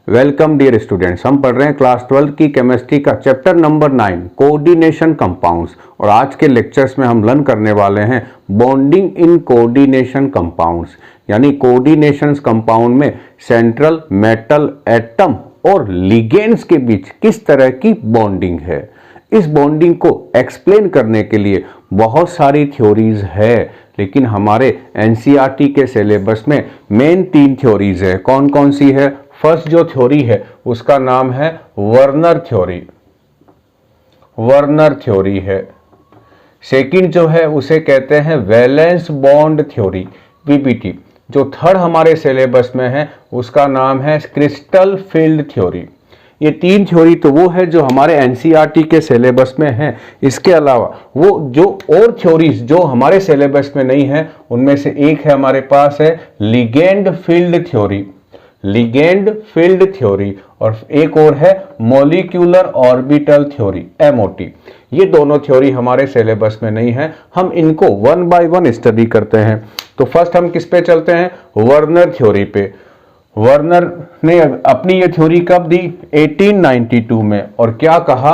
Welcome dear students. हम पढ़ रहे हैं क्लास 12 की केमिस्ट्री का चैप्टर नंबर 9 कोऑर्डिनेशन कंपाउंड्स और आज के लेक्चर्स में हम लर्न करने वाले हैं बॉन्डिंग इन कोऑर्डिनेशन कंपाउंड्स, यानी कोऑर्डिनेशंस कंपाउंड में सेंट्रल मेटल एटम और लिगेंड्स के बीच किस तरह की बॉन्डिंग है। इस बॉन्डिंग को एक्सप्लेन करने के लिए बहुत सारी थ्योरीज है, लेकिन हमारे एनसीईआरटी के सिलेबस में मेन 3 थ्योरीज है। कौन कौन सी है? फर्स्ट जो थ्योरी है उसका नाम है वर्नर थ्योरी, वर्नर थ्योरी है। सेकंड जो है उसे कहते हैं वैलेंस बॉन्ड थ्योरी, वीबीटी। जो थर्ड हमारे सिलेबस में है उसका नाम है क्रिस्टल फील्ड थ्योरी। ये 3 थ्योरी तो वो है जो हमारे एनसीईआरटी के सिलेबस में है। इसके अलावा वो जो और थ्योरीज जो हमारे सिलेबस में नहीं है उनमें से एक है हमारे पास है ligand field theory, ligand field theory, और एक और है मॉलिक्यूलर ऑर्बिटल थ्योरी, एमओटी। ये दोनों थ्योरी हमारे सिलेबस में नहीं है, हम इनको वन बाय वन स्टडी करते हैं। तो फर्स्ट हम किस पे चलते हैं? वर्नर थ्योरी पे। वर्नर ने अपनी ये थ्योरी कब दी? 1892 में। और क्या कहा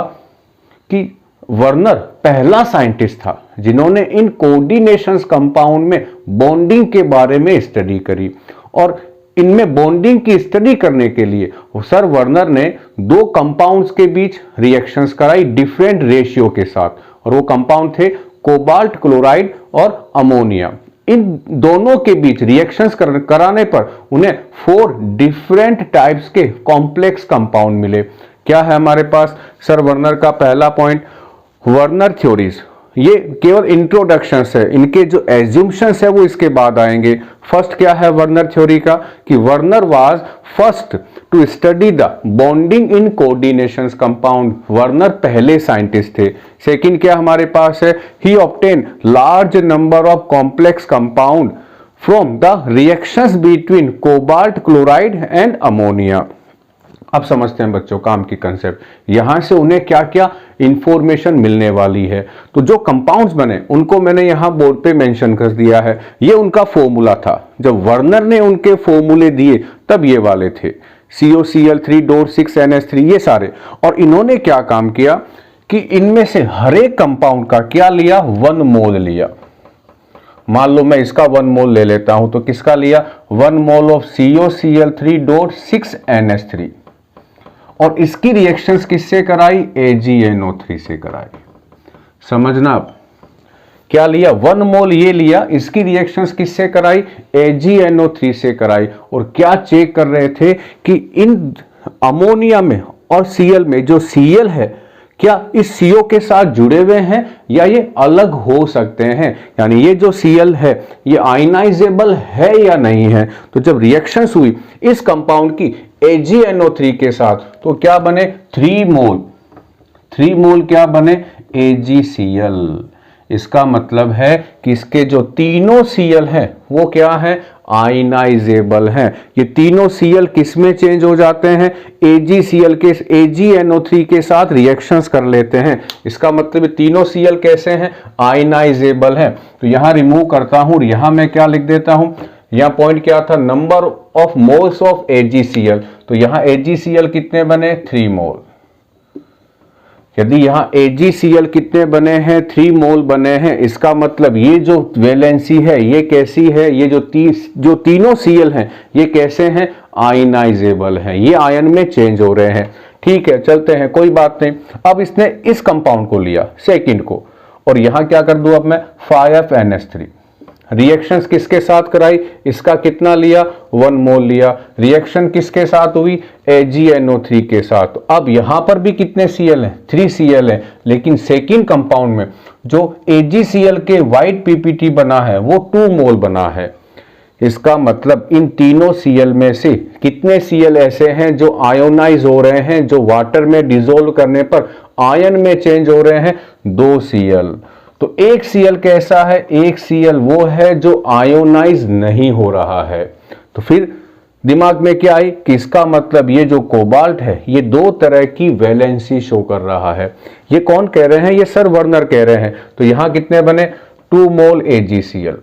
कि वर्नर पहला साइंटिस्ट था जिन्होंने इन कोऑर्डिनेशंस कंपाउंड में बॉन्डिंग के बारे में स्टडी करी। और इनमें बॉन्डिंग की स्टडी करने के लिए सर वर्नर ने 2 कंपाउंड्स के बीच रिएक्शंस कराई डिफरेंट रेशियो के साथ, और वो कंपाउंड थे कोबाल्ट क्लोराइड और अमोनिया। इन दोनों के बीच रिएक्शंस कराने पर उन्हें 4 डिफरेंट टाइप्स के कॉम्प्लेक्स कंपाउंड मिले। क्या है हमारे पास? सर वर्नर का पहला पॉइंट, वर्नर थ्योरीज ये केवल इंट्रोडक्शंस है, इनके जो एज्यूम्शंस है वो इसके बाद आएंगे। फर्स्ट क्या है वर्नर थ्योरी का कि Werner was first to study the bonding in coordinations compound. Werner पहले साइंटिस्ट थे। सेकंड क्या हमारे पास है? He obtain large number of complex compound from the reactions between cobalt chloride and ammonia. अब समझते हैं बच्चों काम की कंसेप्ट, यहां से उन्हें क्या क्या इंफॉर्मेशन मिलने वाली है। तो जो कंपाउंड्स बने उनको मैंने यहां बोर्ड पे मेंशन कर दिया है। ये उनका फॉर्मूला था, जब वर्नर ने उनके फॉर्मूले दिए तब ये वाले थे COCl3.6NH3 ये सारे। और इन्होंने क्या काम किया कि इनमें से हर एक कंपाउंड का क्या लिया? 1 मोल लिया। मान लो मैं इसका 1 मोल ले लेता हूं, तो किसका लिया? 1 मोल ऑफ COCl3.6NH3, और इसकी रिएक्शंस किससे कराई? AgNO3 से कराई। समझना अब क्या लिया? 1 मोल ये लिया, इसकी रिएक्शंस किससे कराई? AgNO3 से कराई। और क्या चेक कर रहे थे कि इन अमोनिया में और Cl में जो Cl है क्या इस CO के साथ जुड़े हुए हैं या ये अलग हो सकते हैं, यानी ये जो Cl है ये आयनाइजेबल है या नहीं है। तो जब रिएक्शंस हुई इस कंपाउंड की AgNO3 के साथ तो क्या बने? 3 मोल। 3 मोल क्या बने? AgCl। इसका मतलब है कि इसके जो तीनों Cl हैं वो क्या है? आयनाइजेबल हैं। ये तीनों Cl किस में चेंज हो जाते हैं? AgCl के AgNO3 के साथ रिएक्शंस कर लेते हैं। इसका मतलब तीनों Cl कैसे हैं? आयनाइजेबल हैं। तो यहां रिमूव करता हूं, यहां मैं क्या लिख देता हूं? यहां पॉइंट क्या था? Number of moles of AgCl। तो यहां AgCl कितने बने? 3 मोल। यदि यहां AgCl कितने बने हैं? 3 मोल बने हैं। इसका मतलब ये जो वैलेंसी है ये कैसी है? ये जो तीनों Cl हैं ये कैसे हैं? आयनाइजेबल हैं, ये आयन में चेंज हो रहे हैं। ठीक है, चलते हैं, कोई बात नहीं। अब इसने इस कंपाउंड को लिया सेकंड को, और यहां क्या कर दूं अब मैं? 5NH3। रिएक्शंस किसके साथ कराई? इसका कितना लिया? 1 मोल लिया। रिएक्शन किसके साथ हुई? AgNO3 के साथ। अब यहां पर भी कितने Cl हैं? 3 Cl हैं, लेकिन सेकंड कंपाउंड में जो AgCl के व्हाइट PPT बना है वो 2 मोल बना है। इसका मतलब इन तीनों Cl में से कितने Cl ऐसे हैं जो आयोनाइज हो रहे हैं, जो वाटर में डिसॉल्व करने पर आयन में चेंज हो रहे हैं? 2 Cl। तो एक Cl कैसा है? एक Cl वो है जो आयोनाइज नहीं हो रहा है। तो फिर दिमाग में क्या आई कि इसका मतलब ये जो कोबाल्ट है ये 2 तरह की वैलेंसी शो कर रहा है। ये कौन कह रहे हैं? ये सर वर्नर कह रहे हैं। तो यहां कितने बने? 2 मोल AgCl।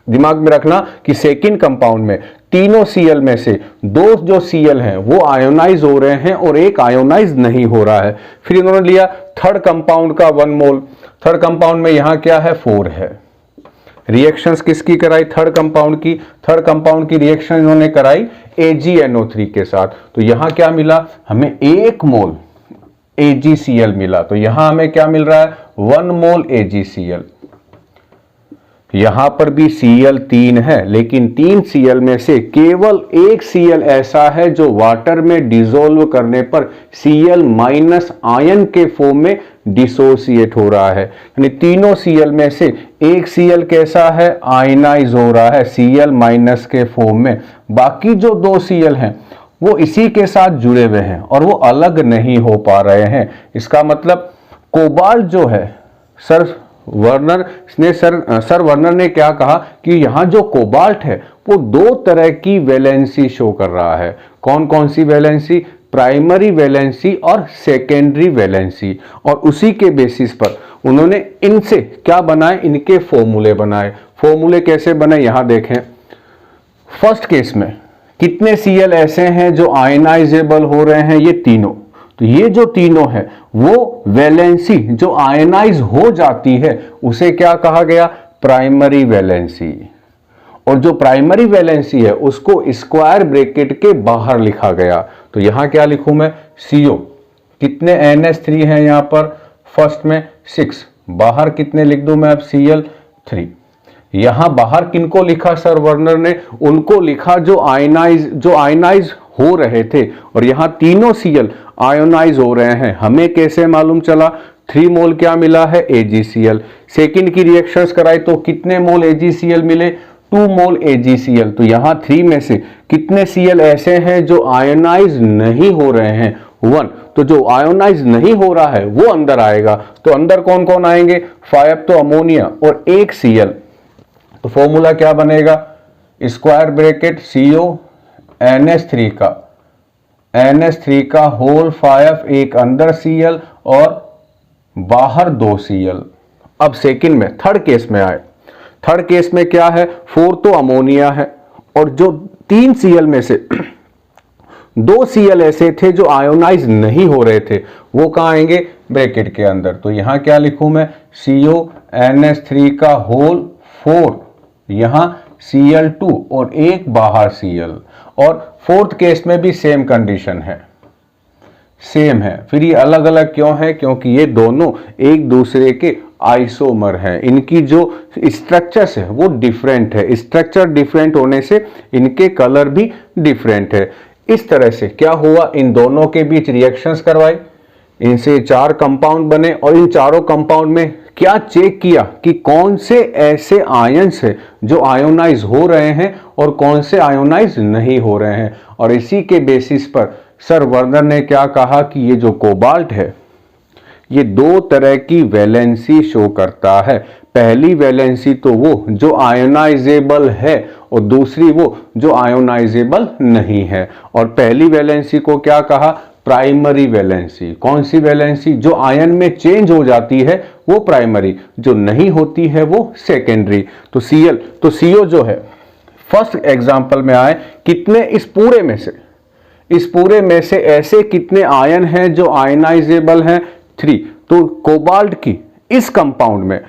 दिमाग में रखना कि सेकंड कंपाउंड में तीनों Cl में से दो जो Cl हैं वो आयोनाइज हो रहे हैं और एक आयोनाइज नहीं हो रहा है। फिर इन्होंने लिया थर्ड कंपाउंड का 1 मोल। थर्ड कंपाउंड में यहां क्या है, 4 है। रिएक्शंस किसकी कराई, थर्ड कंपाउंड की। थर्ड कंपाउंड की रिएक्शन इन्होंने कराई AgNO3 के साथ। तो यहां क्या मिला हमें, 1 मोल AgCl मिला। तो यहां हमें क्या मिल रहा है, 1 मोल AgCl। यहां पर भी Cl 3 है, लेकिन 3 Cl में से केवल एक Cl ऐसा है जो वाटर में डिसोल्व करने पर Cl माइनस आयन के फॉर्म में डिसोसिएट हो रहा है। यानी तीनों Cl में से एक Cl कैसा है, आयनाइज हो रहा है Cl माइनस के फॉर्म में। बाकी जो 2 Cl हैं वो इसी के साथ जुड़े हुए हैं और वो अलग नहीं हो पा रहे हैं। इसका मतलब कोबाल्ट जो है, सर वर्नर ने क्या कहा कि यहां जो कोबाल्ट है वो 2 तरह की वैलेंसी शो कर रहा है। कौन कौन सी वैलेंसी, प्राइमरी वैलेंसी और सेकेंडरी वैलेंसी। और उसी के बेसिस पर उन्होंने इनसे क्या बनाए, इनके फॉर्मूले बनाए। फॉर्मूले कैसे बने यहां देखें। फर्स्ट केस में कितने Cl ऐसे हैं जो आयनाइजेबल हो रहे हैं, ये तीनों। तो ये जो तीनों है वो वैलेंसी जो आयनाइज हो जाती है उसे क्या कहा गया, प्राइमरी वैलेंसी। और जो प्राइमरी वैलेंसी है उसको स्क्वायर ब्रैकेट के बाहर लिखा गया। तो यहां क्या लिखूं मैं, CO कितने NH3 है यहां पर, फर्स्ट में 6, बाहर कितने लिख दूं मैं अब, Cl3। यहां बाहर किनको लिखा सर वर्नर ने, उनको लिखा जो आयनाइज हो रहे थे। और यहां तीनों Cl आयोनाइज हो रहे हैं। हमें कैसे मालूम चला, 3 मोल क्या मिला है, AgCl। सेकंड की रिएक्शंस कराई तो कितने मोल AgCl मिले, 2 मोल AgCl। तो यहां 3 में से कितने Cl ऐसे हैं जो आयोनाइज नहीं हो रहे हैं, 1। तो जो आयोनाइज नहीं हो रहा है वो अंदर आएगा। तो अंदर कौन कौन आएंगे, 5 तो अमोनिया और 1 Cl। तो फॉर्मूला क्या बनेगा, स्क्वायर ब्रैकेट CO NH3 का होल 5, एक अंदर Cl और बाहर 2 Cl। अब सेकंड में, थर्ड केस में आए। थर्ड केस में क्या है, 4 तो अमोनिया है और जो 3 Cl में से 2 Cl ऐसे थे जो आयोनाइज नहीं हो रहे थे, वो कहां आएंगे, ब्रैकेट के अंदर। तो यहां क्या लिखूं मैं, CO NH3 का होल 4, यहां Cl2 और एक बाहर Cl। और फोर्थ केस में भी सेम कंडीशन है, सेम है। फिर ये अलग अलग क्यों है, क्योंकि ये दोनों एक दूसरे के आइसोमर हैं। इनकी जो स्ट्रक्चर्स है वो डिफरेंट है। स्ट्रक्चर डिफरेंट होने से इनके कलर भी डिफरेंट है। इस तरह से क्या हुआ, इन दोनों के बीच रिएक्शंस करवाई, इनसे 4 कंपाउंड बने और इन चारों कंपाउंड में क्या चेक किया कि कौन से ऐसे आयंस है जो आयोनाइज हो रहे हैं और कौन से आयोनाइज नहीं हो रहे हैं। और इसी के बेसिस पर सर वर्नर ने क्या कहा कि ये जो कोबाल्ट है ये 2 तरह की वैलेंसी शो करता है। पहली वैलेंसी तो वो जो आयोनाइजेबल है और दूसरी वो जो आयोनाइजेबल नहीं है। और पहली वैलेंसी को क्या कहा, प्राइमरी वैलेंसी। कौन सी वैलेंसी, जो आयन में चेंज हो जाती है वो प्राइमरी, जो नहीं होती है वो सेकेंडरी। तो CO जो है फर्स्ट एग्जांपल में आए, कितने इस पूरे में से ऐसे कितने आयन हैं जो आयनाइजेबल हैं, 3। तो कोबाल्ट की इस कंपाउंड में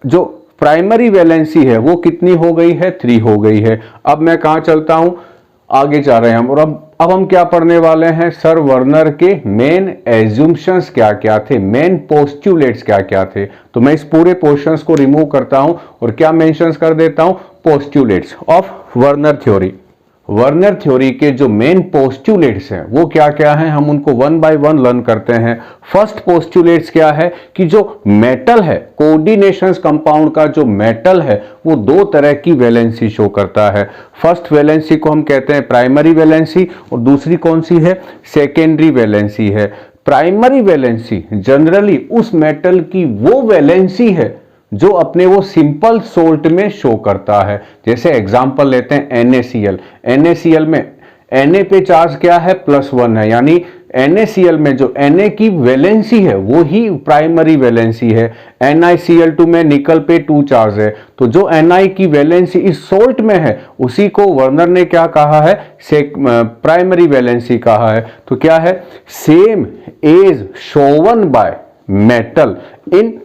जो प्राइमरी वैलेंसी है वो कितनी हो गई है, 3 हो गई है। अब मैं कहां चलता हूं, आगे जा रहे हैं हम। और अब हम क्या पढ़ने वाले हैं, सर वर्नर के मेन एज्यूम्पशंस क्या क्या थे, मेन पोस्टुलेट्स क्या क्या थे। तो मैं इस पूरे पोर्शंस को रिमूव करता हूं और क्या मेंशंस कर देता हूं, postulates of Werner theory. Werner theory के जो मेन पोस्टुलेट्स हैं वो क्या क्या हैं, हम उनको 1 बाय 1 लर्न करते हैं। फर्स्ट पोस्टुलेट्स क्या है कि जो मेटल है, कोऑर्डिनेशंस कंपाउंड का जो मेटल है वो 2 तरह की वैलेंसी शो करता है। फर्स्ट वैलेंसी को हम कहते हैं प्राइमरी वैलेंसी और दूसरी कौन सी है, सेकेंडरी वैलेंसी है। प्राइमरी वैलेंसी जनरली उस मेटल की वो वैलेंसी है जो अपने वो सिंपल सोल्ट में शो करता है। जैसे एग्जांपल लेते हैं NaCl। NaCl में Na पे चार्ज क्या है, +1 है, यानी NaCl में जो Na की वैलेंसी है वो ही प्राइमरी वैलेंसी है। NiCl2 में निकल पे 2 चार्ज है, तो जो Na की वैलेंसी इस सोल्ट में है उसी को वर्नर ने क्या कहा है, प्राइमरी वैलेंसी कहा है। तो क्या है, same as shown by metal in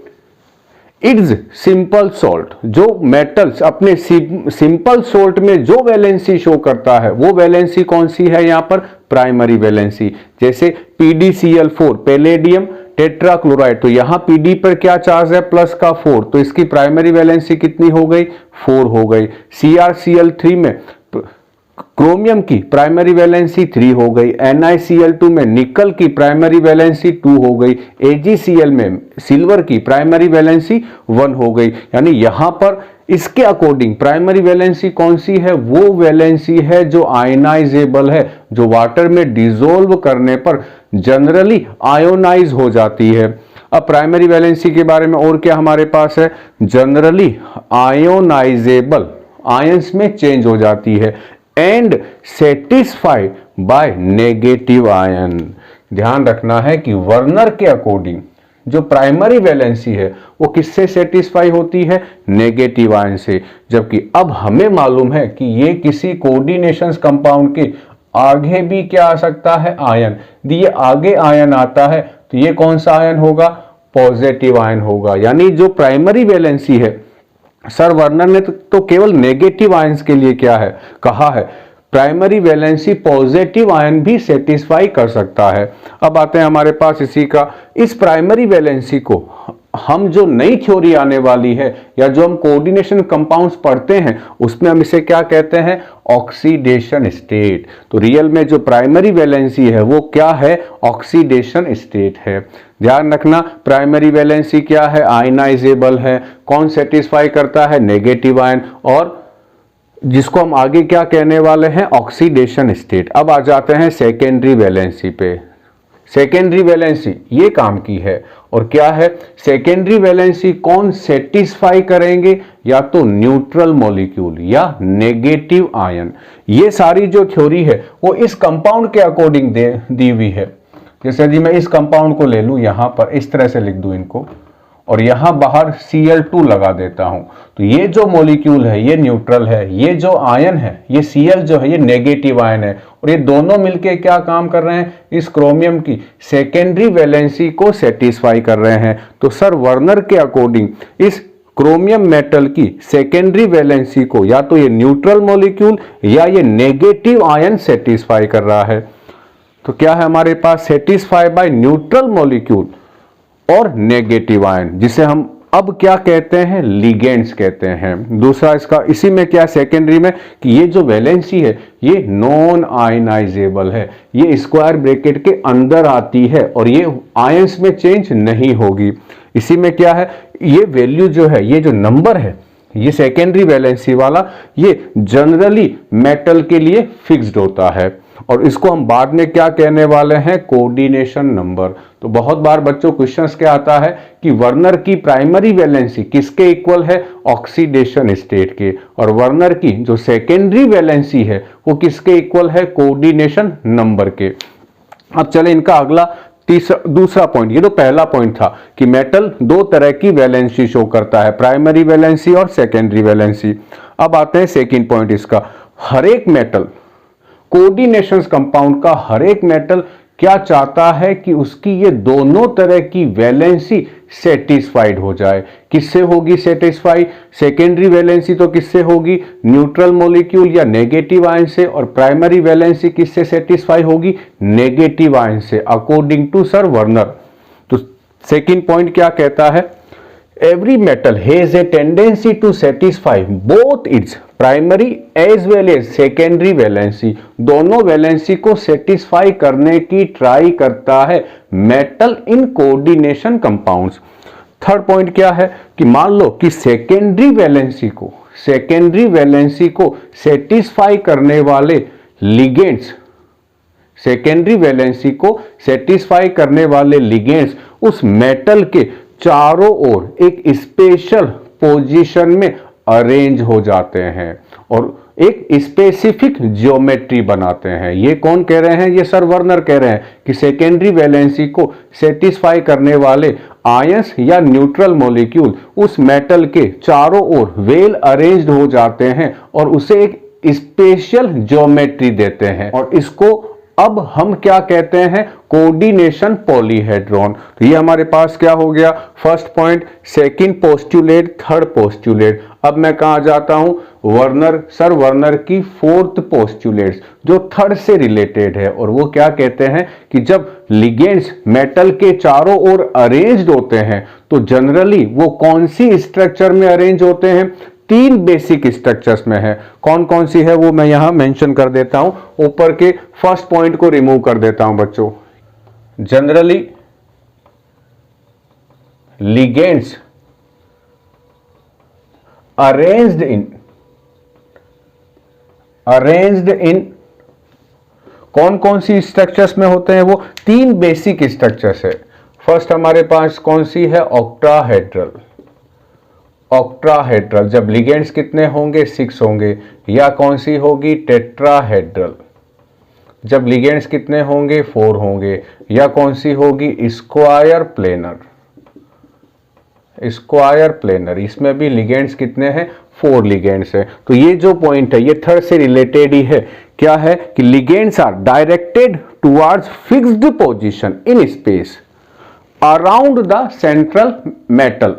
its simple salt. जो मेटल्स अपने सिंपल सोल्ट में जो वैलेंसी शो करता है वो वैलेंसी कौन सी है, यहां पर प्राइमरी वैलेंसी। जैसे PdCl4 पैलेडियम टेट्राक्लोराइड, तो यहां Pd पर क्या चार्ज है, प्लस का 4, तो इसकी प्राइमरी वैलेंसी कितनी हो गई, 4 हो गई। CrCl3 में क्रोमियम की प्राइमरी वैलेंसी 3 हो गई। NiCl2 में निकल की प्राइमरी वैलेंसी 2 हो गई। AgCl में सिल्वर की प्राइमरी वैलेंसी 1 हो गई। यानी यहां पर इसके अकॉर्डिंग प्राइमरी वैलेंसी कौन सी है, वो वैलेंसी है जो आयनाइजेबल है, जो वाटर में डिसॉल्व करने पर जनरली आयोनाइज हो जाती है। अब प्राइमरी वैलेंसी के बारे में और क्या हमारे पास है, जनरली आयोनाइजेबल, आयंस में चेंज हो जाती है, and satisfied by negative ion. ध्यान रखना है कि वर्नर के अकॉर्डिंग जो प्राइमरी वैलेंसी है वो किससे सेटिस्फाई होती है, नेगेटिव आयन से। जबकि अब हमें मालूम है कि ये किसी कोऑर्डिनेशन कंपाउंड के आगे भी क्या आ सकता है, आयन। ये आगे आयन आता है तो ये कौन सा आयन होगा, पॉजिटिव आयन होगा। यानी जो प्राइमरी वैलेंसी है, सर वर्नर ने तो केवल नेगेटिव आयंस के लिए क्या है कहा है, प्राइमरी वैलेंसी पॉजिटिव आयन भी सेटिस्फाई कर सकता है। अब आते हैं हमारे पास इसी का, इस प्राइमरी वैलेंसी को हम जो नई थ्योरी आने वाली है या जो हम कोऑर्डिनेशन कंपाउंड्स पढ़ते हैं उसमें हम इसे क्या कहते हैं, ऑक्सीडेशन स्टेट। तो रियल में जो प्राइमरी वैलेंसी है वो क्या है, ऑक्सीडेशन स्टेट है। ध्यान रखना प्राइमरी वैलेंसी क्या है, आयनाइजेबल है। कौन सेटिस्फाई करता है, नेगेटिव आयन, और जिसको हम आगे क्या कहने वाले हैं, ऑक्सीडेशन स्टेट। अब आ जाते हैं सेकेंडरी वैलेंसी पे। सेकेंडरी वैलेंसी ये काम की है, और क्या है, सेकेंडरी वैलेंसी कौन सेटिस्फाई करेंगे, या तो न्यूट्रल मॉलिक्यूल या नेगेटिव आयन। ये सारी जो थ्योरी है वो इस कंपाउंड के अकॉर्डिंग दी हुई है। जैसे यदि मैं इस कंपाउंड को ले लूं, यहां पर इस तरह से लिख दूं इनको, और यहां बाहर Cl2 लगा देता हूं, तो ये जो मॉलिक्यूल है ये न्यूट्रल है, ये जो आयन है ये Cl जो है ये नेगेटिव आयन है, और ये दोनों मिलके क्या काम कर रहे हैं, इस क्रोमियम की सेकेंडरी वैलेंसी को सेटिस्फाई कर रहे हैं। तो सर वर्नर के अकॉर्डिंग इस क्रोमियम मेटल की सेकेंडरी वैलेंसी को या तो ये न्यूट्रल मॉलिक्यूल या ये नेगेटिव आयन सेटिस्फाई कर रहा है। तो क्या है हमारे पास, सेटिस्फाई बाय न्यूट्रल मॉलिक्यूल और नेगेटिव आयन, जिसे हम अब क्या कहते हैं, लिगेंड्स कहते हैं। दूसरा इसका इसी में क्या सेकेंडरी में कि ये जो वैलेंसी है ये नॉन आयनाइजेबल है, ये स्क्वायर ब्रैकेट के अंदर आती है और ये आयंस में चेंज नहीं होगी। इसी में क्या है, ये वैल्यू जो है, ये जो नंबर है, ये सेकेंडरी वैलेंसी वाला, ये जनरली मेटल के लिए फिक्स्ड होता है, और इसको हम बाद में क्या कहने वाले हैं, कोऑर्डिनेशन नंबर। तो बहुत बार बच्चों क्वेश्चंस क्या आता है कि वर्नर की प्राइमरी वैलेंसी किसके इक्वल है, ऑक्सीडेशन स्टेट के, और वर्नर की जो सेकेंडरी वैलेंसी है वो किसके इक्वल है, कोऑर्डिनेशन नंबर के। अब चले इनका अगला दूसरा पॉइंट। ये तो पहला पॉइंट था कि मेटल दो तरह की वैलेंसी शो करता है, प्राइमरी वैलेंसी और सेकेंडरी वैलेंसी। अब आते हैं सेकंड पॉइंट इसका, हर एक मेटल, कोऑर्डिनेशन कंपाउंड का हर एक मेटल क्या चाहता है कि उसकी ये दोनों तरह की वैलेंसी सेटिस्फाइड हो जाए। किससे होगी सेटिस्फाई, सेकेंडरी वैलेंसी तो किससे होगी, न्यूट्रल मॉलिक्यूल या नेगेटिव आयन से, और प्राइमरी वैलेंसी किससे सेटिस्फाई होगी, नेगेटिव आयन से, अकॉर्डिंग टू सर वर्नर। तो सेकंड पॉइंट क्या कहता है, every metal has a tendency to satisfy both its primary as well as secondary valency। दोनों वैलेंसी को सेटिस्फाई करने की ट्राई करता है metal in coordination compounds. Third point क्या है कि मान लो कि सेकेंडरी वैलेंसी को सेटिस्फाई करने वाले लिगेंड्स, सेकेंडरी वैलेंसी को सेटिस्फाई करने वाले लिगेंड्स उस मेटल के चारों ओर एक स्पेशल पोजीशन में अरेंज हो जाते हैं, और एक स्पेसिफिक ज्योमेट्री बनाते हैं। ये कौन कह रहे हैं? ये सर वर्नर कह रहे हैं कि सेकेंडरी वैलेंसी को सेटिस्फाई करने वाले आयंस या न्यूट्रल मॉलिक्यूल उस मेटल के चारों ओर वेल अरेंज्ड हो जाते हैं और उसे एक स्पेशल ज्योमेट्री देते हैं, और इसको अब हम क्या कहते हैं? Coordination polyhedron. तो ये हमारे पास क्या हो गया? First point, second postulate, third postulate. अब मैं कहां जाता हूं? वर्नर की फोर्थ पोस्टुलेट्स जो थर्ड से रिलेटेड है, और वो क्या कहते हैं कि जब लिगेंड्स मेटल के चारों ओर अरेंज्ड होते हैं तो जनरली वो कौन सी स्ट्रक्चर में अरेंज होते हैं? 3 बेसिक स्ट्रक्चर्स में है। कौन कौन सी है वो मैं यहां मेंशन कर देता हूं। ऊपर के फर्स्ट पॉइंट को रिमूव कर देता हूं बच्चों। जनरली लिगेंड्स अरेंज्ड इन कौन कौन सी स्ट्रक्चर्स में होते हैं? वो 3 बेसिक स्ट्रक्चर्स है। फर्स्ट हमारे पास कौन सी है? ऑक्टाहेड्रल, जब लिगेंड्स कितने होंगे? 6 होंगे। या कौन सी होगी? टेट्राहेड्रल, जब लिगेंड्स कितने होंगे? 4 होंगे। या कौन सी होगी? स्क्वायर प्लेनर, इसमें भी लिगेंड्स कितने हैं? 4 लिगेंड्स है। तो ये जो पॉइंट है ये थर्ड से रिलेटेड ही है। क्या है कि ligands are directed towards fixed position in space around the central metal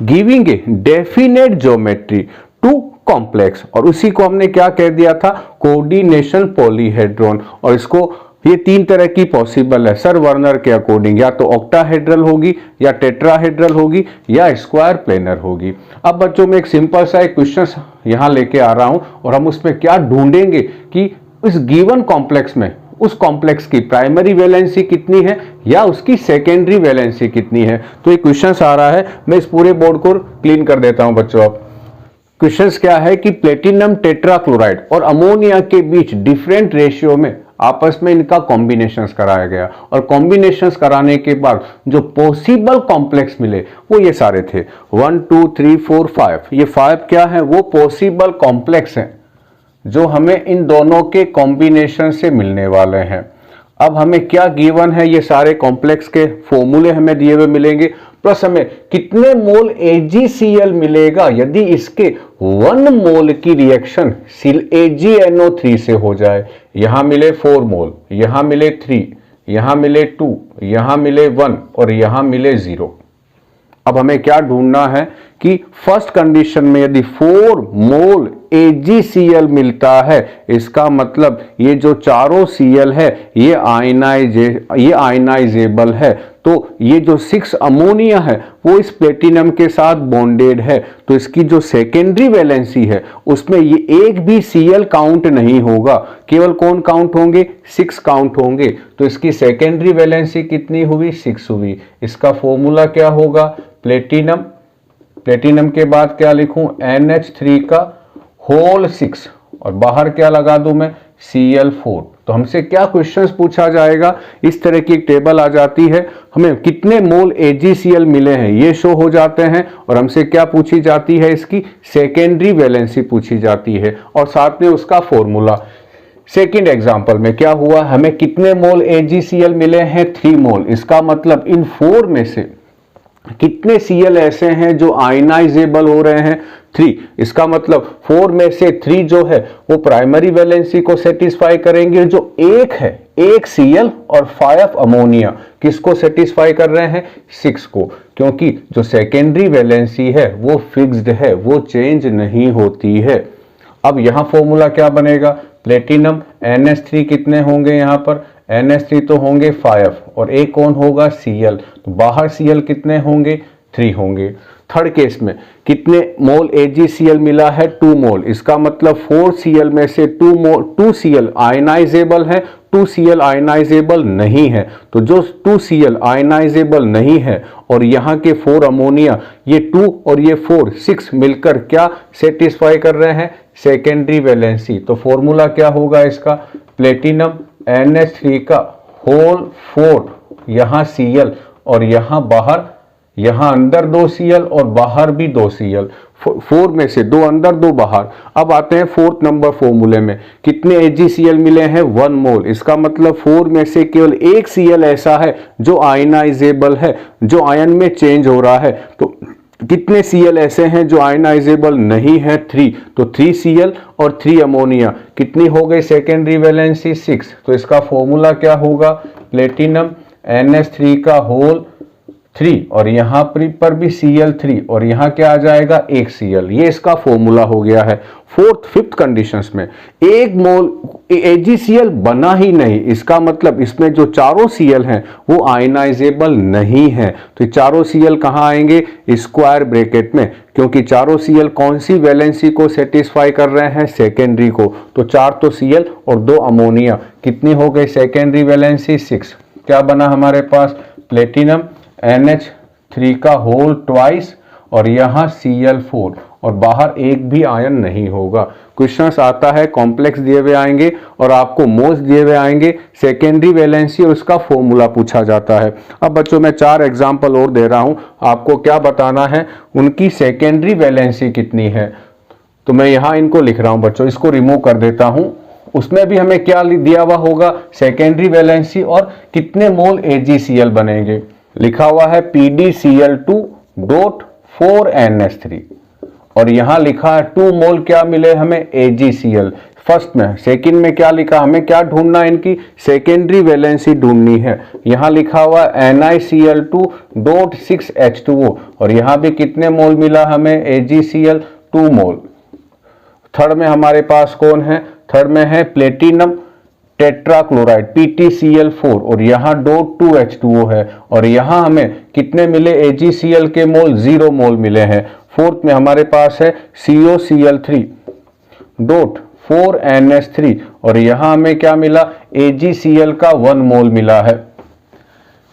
giving a definite geometry to complex, और उसी को हमने क्या कह दिया था? Coordination polyhedron. और इसको ये 3 तरह की पॉसिबल है सर वर्नर के अकॉर्डिंग, या तो ऑक्टाहेड्रल होगी, या टेट्राहेड्रल होगी, या स्क्वायर प्लेनर होगी। अब बच्चों में एक सिंपल सा एक क्वेश्चन यहां लेके आ रहा हूं, और हम उसमें क्या ढूंढेंगे कि इस गिवन कॉम्प्लेक्स में उस कॉम्प्लेक्स की प्राइमरी वैलेंसी कितनी है या उसकी सेकेंडरी वैलेंसी कितनी है। तो एक क्वेश्चन आ रहा है, मैं इस पूरे बोर्ड को क्लीन कर देता हूं बच्चों। अब क्वेश्चन क्या है कि प्लेटिनम टेट्राक्लोराइड और अमोनिया के बीच डिफरेंट रेशियो में आपस में इनका कॉम्बिनेशंस कराया गया, और कॉम्बिनेशंस कराने के बाद जो पॉसिबल कॉम्प्लेक्स मिले वो ये सारे थे 1 2 3 4 5। ये 5 क्या है? वो पॉसिबल कॉम्प्लेक्स हैं जो हमें इन दोनों के कॉम्बिनेशन से मिलने वाले हैं। अब हमें क्या गिवन है? ये सारे कॉम्प्लेक्स के फॉर्मूले हमें दिए हुए मिलेंगे, प्लस हमें कितने मोल AgCl मिलेगा यदि इसके 1 मोल की रिएक्शन AgNO3 से हो जाए। यहां मिले 4 मोल, यहां मिले 3, यहां मिले 2, यहां मिले 1 और यहां मिले 0। अब हमें क्या ढूंढना है कि फर्स्ट कंडीशन में यदि 4 मोल AgCl मिलता है, इसका मतलब ये जो चारों Cl है ये आयनाइजेबल है। तो ये जो 6 अमोनिया है वो इस प्लेटिनम के साथ बॉन्डेड है, तो इसकी जो सेकेंडरी वैलेंसी है उसमें ये एक भी Cl काउंट नहीं होगा, केवल कौन काउंट होंगे? 6 काउंट होंगे। तो इसकी सेकेंडरी वैलेंसी कितनी हुई? 6 हुई। इसका फॉर्मूला क्या होगा? प्लेटिनम के बाद क्या लिखूं? NH3 का होल 6, और बाहर क्या लगा दूं मैं? Cl4। तो हमसे क्या क्वेश्चंस पूछा जाएगा? इस तरह की एक टेबल आ जाती है, हमें कितने मोल AgCl मिले हैं ये शो हो जाते हैं, और हमसे क्या पूछी जाती है? इसकी सेकेंडरी वैलेंसी पूछी जाती है, और साथ में उसका फॉर्मूला। सेकेंड एग्जांपल में क्या हुआ? हमें कितने मोल AgCl मिले हैं? 3 मोल। इसका मतलब इन 4 में से कितने Cl ऐसे हैं जो आयनाइजेबल हो रहे हैं? 3। इसका मतलब 4 में से 3 जो है वो प्राइमरी वैलेंसी को सेटिस्फाई करेंगे, जो एक है 1 Cl और 5 अमोनिया किसको सेटिस्फाई कर रहे हैं? 6 को, क्योंकि जो सेकेंडरी वैलेंसी है वो फिक्स्ड है, वो चेंज नहीं होती है। अब यहां फॉर्मूला क्या बनेगा? प्लेटिनम NH3 कितने होंगे? यहां पर NH3 तो होंगे 5, और एक कौन होगा? Cl। तो बाहर Cl कितने होंगे? 3 होंगे। थर्ड केस में कितने मोल AgCl मिला है? 2 मोल। इसका मतलब 4 Cl में से 2 Cl आयनाइजेबल है, 2 Cl आयनाइजेबल नहीं है। तो जो 2 Cl आयनाइजेबल नहीं है और यहाँ के 4 अमोनिया, ये 2 और ये 4 6 मिलकर क्या सेटिस्फाई कर रहे हैं? Secondary valency. तो फॉर्मूला क्या होगा इसका? प्लेटिनम NH3 का होल 4, यहाँ Cl और यहाँ बाहर, यहाँ अंदर 2 Cl और बाहर भी 2 Cl, 4 में से 2 अंदर 2 बाहर। अब आते हैं 4th नंबर फॉर्मूले में, कितने AgCl मिले हैं 1 मोल। इसका मतलब 4 में से केवल एक Cl ऐसा है जो आयनाइजेबल है, जो आयन में चेंज हो रहा है। तो कितने Cl ऐसे हैं जो आयनाइजेबल नहीं है 3, तो 3 Cl और 3 अमोनिया। कितनी हो गई सेकेंडरी वैलेंसी 6। तो इसका फॉर्मूला क्या होगा, प्लेटिनम NH3 का होल 3 और यहाँ पर भी Cl3 और यहाँ क्या आ जाएगा 1 Cl। ये इसका फॉर्मूला हो गया है। 4th 5th कंडीशंस में 1 मोल AgCl बना ही नहीं, इसका मतलब इसमें जो चारों Cl हैं वो आयनाइजेबल नहीं है। तो चारों Cl कहाँ आएंगे, स्क्वायर ब्रैकेट में, क्योंकि चारों Cl कौन सी वैलेंसी को सेटिस्फाई कर रहे हैं, सेकेंडरी को। तो 4 तो Cl और 2 अमोनिया, कितनी हो गई सेकेंडरी वैलेंसी 6। क्या बना हमारे पास, प्लेटिनम NH3 का होल ट्वाइस और यहाँ Cl4 और बाहर एक भी आयन नहीं होगा। क्वेश्चंस आता है कॉम्प्लेक्स दिए हुए आएंगे और आपको मोल्स दिए हुए आएंगे, सेकेंडरी वैलेंसी और उसका फॉर्मूला पूछा जाता है। अब बच्चों मैं 4 एग्जांपल और दे रहा हूं, आपको क्या बताना है, उनकी सेकेंडरी वैलेंसी कितनी है। तो मैं यहाँ इनको लिख रहा हूं बच्चों, इसको रिमूव कर देता हूं। उसमें भी हमें क्या दिया हुआ होगा, सेकेंडरी वैलेंसी और कितने मोल AgCl बनेंगे। लिखा हुआ है PdCl2.4NH3 और यहां लिखा है 2 मोल क्या मिले हमें AgCl। फर्स्ट में, सेकंड में क्या लिखा, हमें क्या ढूंढना है, इनकी सेकेंडरी वैलेंसी ढूंढनी है। यहां लिखा हुआ NiCl2.6H2O और यहां भी कितने मोल मिला हमें AgCl 2 मोल। थर्ड में हमारे पास कौन है, थर्ड में है प्लेटिनम टेट्राक्लोराइड PtCl4 और यहाँ डॉट 2H2O है और यहाँ हमें कितने मिले AgCl के मोल 0 मोल मिले हैं। फोर्थ में हमारे पास है COCl3 डॉट 4NH3 और यहाँ हमें क्या मिला AgCl का 1 मोल मिला है,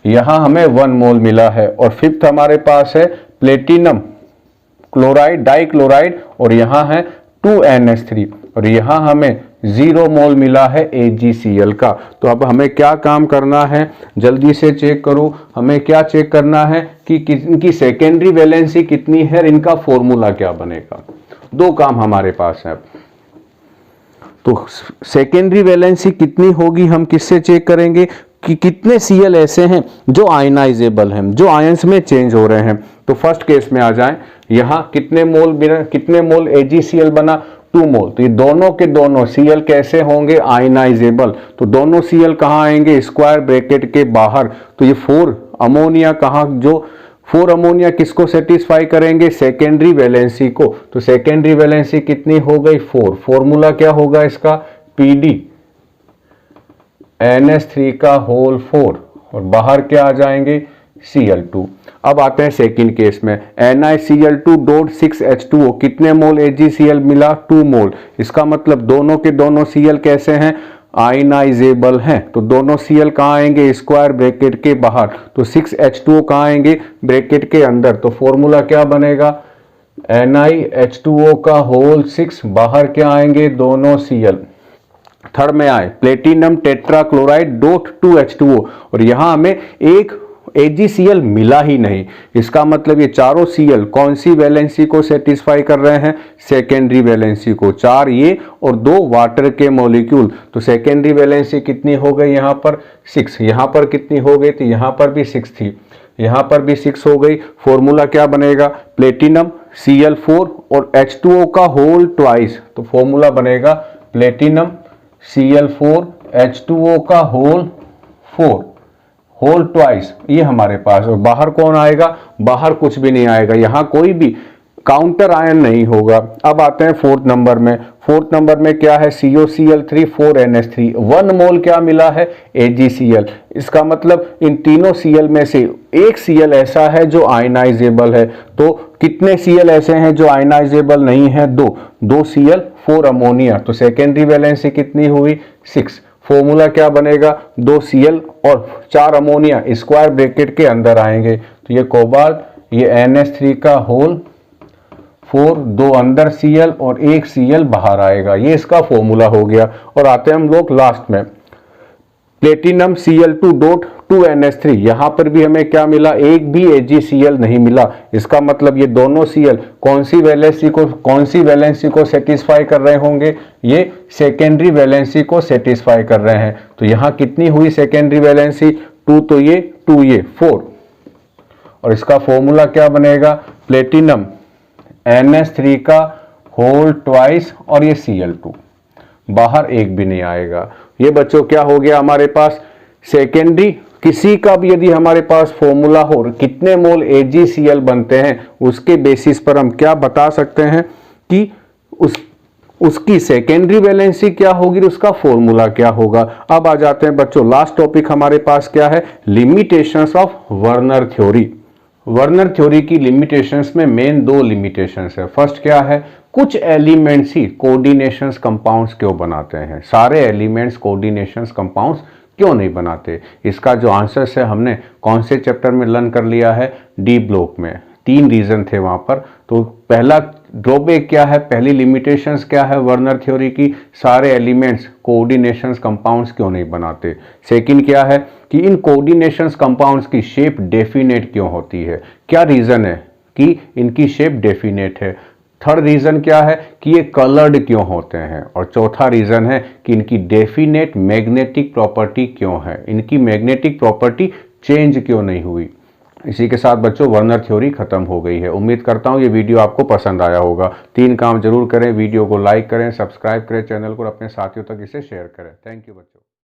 यहाँ हमें 1 मोल मिला है। और फिफ्थ हमारे पास है प्लेटिनम क्लोराइड डाइक्लोराइड और यहाँ है 2NH3 और यहाँ हमें 0 मोल मिला है AgCl का। तो अब हमें क्या काम करना है, जल्दी से चेक करो, हमें क्या चेक करना है कि इनकी सेकेंडरी वैलेंसी कितनी है और इनका फॉर्मूला क्या बनेगा। 2 काम हमारे पास है। तो सेकेंडरी वैलेंसी कितनी होगी, हम किससे चेक करेंगे कि कितने Cl ऐसे हैं जो आयनाइजेबल हैं, जो आयंस में चेंज हो रहे हैं। तो फर्स्ट केस में आ जाएं, यहाँ कितने मोल AgCl बना 2 मोल। तो ये दोनों के दोनों Cl कैसे होंगे आयनाइजेबल, तो दोनों Cl कहाँ आएंगे स्क्वायर ब्रैकेट के बाहर। तो ये 4 अमोनिया कहाँ, जो 4 अमोनिया किसको सेटिस्फाई करेंगे सेकेंडरी वैलेंसी को। तो सेकेंडरी वैलेंसी कितनी हो गई 4। फॉर्मूला क्या होगा इसका PD NH3 का होल 4 और बाहर क्या आ जाएंगे Cl2। अब आते हैं सेकंड केस में, NiCl2.6H2O कितने मोल AgCl मिला 2 मोल। इसका मतलब दोनों के दोनों Cl कैसे हैं आयनाइजेबल हैं। तो दोनों Cl कहाँ आएंगे स्क्वायर ब्रैकेट के बाहर। तो 6H2O कहाँ आएंगे ब्रैकेट के अंदर। तो फॉर्मूला क्या बनेगा NiH2O का होल 6, बाहर क्या आएंगे दोनों Cl। थर्ड में आए प्लेटिनम टेट्राक्लोराइड डॉट 2H2O और यहां हमें एक AgCl मिला ही नहीं। इसका मतलब ये चारों Cl कौन सी वैलेंसी को सेटिस्फाई कर रहे हैं सेकेंडरी वैलेंसी को, 4 ये और 2 वाटर के मॉलिक्यूल। तो सेकेंडरी वैलेंसी कितनी हो गई यहाँ पर 6, यहाँ पर कितनी हो गई थी यहाँ पर भी 6 थी, यहाँ पर भी 6 हो गई। फॉर्मूला क्या बनेगा प्लेटिनम Cl4 और H2O का होल ट्वाइस। तो फॉर्मूला बनेगा प्लेटिनम Cl4 H2O का होल 4 होल ट्वाइस, ये हमारे पास। और बाहर कौन आएगा, बाहर कुछ भी नहीं आएगा, यहाँ कोई भी काउंटर आयन नहीं होगा। अब आते हैं 4th नंबर में। 4th नंबर में क्या है COCl3 4NH3 1 मोल क्या मिला है AgCl। इसका मतलब इन तीनों Cl में से एक Cl ऐसा है जो आयनाइजेबल है। तो कितने Cl ऐसे हैं जो आयनाइजेबल नहीं है 2 Cl 4 अमोनिया। तो सेकेंडरी वैलेंसी कितनी हुई 6। फॉर्मूला क्या बनेगा 2 Cl और 4 अमोनिया स्क्वायर ब्रैकेट के अंदर आएंगे। तो ये कोबाल्ट, ये NH3 का होल 4, 2 अंदर Cl और 1 Cl बाहर आएगा। ये इसका फॉर्मूला हो गया। और आते हैं हम लोग लास्ट में, प्लेटिनम Cl2 डॉट 2NH3। यहां पर भी हमें क्या मिला, एक भी AgCl नहीं मिला। इसका मतलब ये दोनों Cl कौन सी वैलेंसी को सेटिस्फाई कर रहे होंगे, ये सेकेंडरी वैलेंसी को सेटिस्फाई कर रहे हैं। तो यहां कितनी हुई सेकेंडरी वैलेंसी, 2 तो ये 2 ये 4, और इसका फॉर्मूला क्या बनेगा, प्लेटिनम NH3 का होल ट्वाइस और ये Cl2, बाहर एक भी नहीं आएगा। ये बच्चों क्या हो गया हमारे पास, सेकेंडरी किसी का भी यदि हमारे पास फॉर्मूला हो और कितने मोल AgCl बनते हैं, उसके बेसिस पर हम क्या बता सकते हैं कि उसकी सेकेंडरी वैलेंसी क्या होगी, उसका फॉर्मूला क्या होगा। अब आ जाते हैं बच्चों, लास्ट टॉपिक हमारे पास क्या है, limitations of Werner theory. Werner theory की लिमिटेशंस में मेन 2 लिमिटेशंस है। फर्स्ट क्या है, कुछ एलिमेंट्स ही कोऑर्डिनेशंस कंपाउंड्स क्यों बनाते हैं, सारे एलिमेंट्स कोऑर्डिनेशंस कंपाउंड्स क्यों नहीं बनाते। इसका जो आंसर है हमने कौन से चैप्टर में लर्न कर लिया है, डी ब्लॉक में। 3 रीजन थे वहां पर। तो पहला ड्रॉबैक क्या है, पहली लिमिटेशंस क्या है वर्नर थ्योरी की, सारे एलिमेंट्स कोऑर्डिनेशंस कंपाउंड्स क्यों नहीं बनाते। सेकंड क्या है कि इन कोऑर्डिनेशंस कंपाउंड्स की शेप डेफिनेट क्यों होती है, क्या रीजन है कि इनकी शेप डेफिनेट है। थर्ड रीजन क्या है कि ये कलर्ड क्यों होते हैं, और चौथा रीजन है कि इनकी डेफिनेट मैग्नेटिक प्रॉपर्टी क्यों है, इनकी मैग्नेटिक प्रॉपर्टी चेंज क्यों नहीं हुई। इसी के साथ बच्चों वर्नर थ्योरी खत्म हो गई है। उम्मीद करता हूं ये वीडियो आपको पसंद आया होगा। 3 काम जरूर करें, वीडियो को लाइक करें, सब्सक्राइब करें चैनल को और अपने साथियों तक इसे शेयर करें। थैंक यू बच्चों।